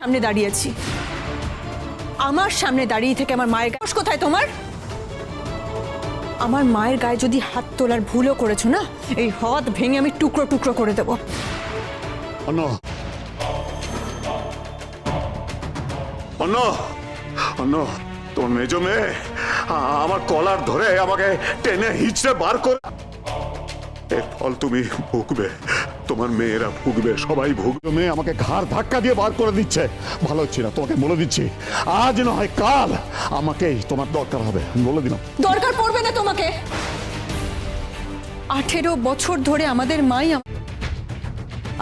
সামনে দাঁড়িয়েছি, আমার সামনে দাঁড়িয়ে থেকে আমার মায়ের গায়ে কোথায় তোমার? আমার মায়ের গায়ে যদি হাত তোলার ভুলও করেছো না, এই হাত ভেঙে আমি টুকরো টুকরো করে দেবো। অন্য অন্য অন্য তোর মেজ মেয়ে আমার কলার ধরে আমাকে টেনে হিচড়ে বার করে, এর ফল তুমি ভুগবে, তোমার মেয়েরা ভুগবে, সবাই ভুগবে। মেয়ে আমাকে ঘাড় ধাক্কা দিয়ে বার করে দিচ্ছে, ভালো হচ্ছে না। তোমাকে বলে দিচ্ছি, আজ নয় কাল আমাকেই তোমার দরকার হবে, আমি বলে দিলাম। দরকার পড়বে না তোমাকে। 18 বছর ধরে আমাদের মাই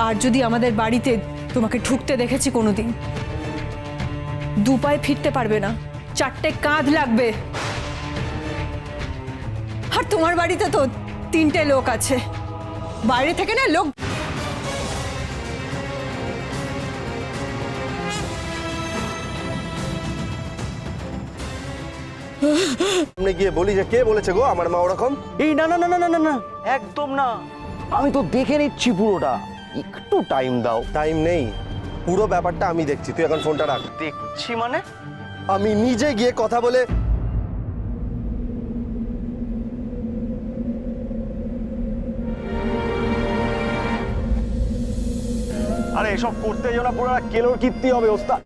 আর যদি আমাদের বাড়িতে তোমাকে ঢুকতে দেখেছি কোনোদিন, দু পায়ে ফিরতে পারবে না, 4টে কাঁধ লাগবে। আর তোমার বাড়িতে তো 3টে লোক আছে, বাইরে থেকে না লোক। সামনে গিয়ে বলি যে কে বলেছে গো আমার মা ওরকম? এই না না না না না না না, একদম না। আমি তো দেখে নিচ্ছি পুরোটা, একটু টাইম দাও। টাইম নেই, পুরো ব্যাপারটা আমি দেখছি, তুই এখন ফোনটা রাখ। দেখছি মানে? আমি নিজে গিয়ে কথা বলে। আরে এসব করতে যাও না, পুরো কেলোর কীর্তি হবে ওস্তাদ।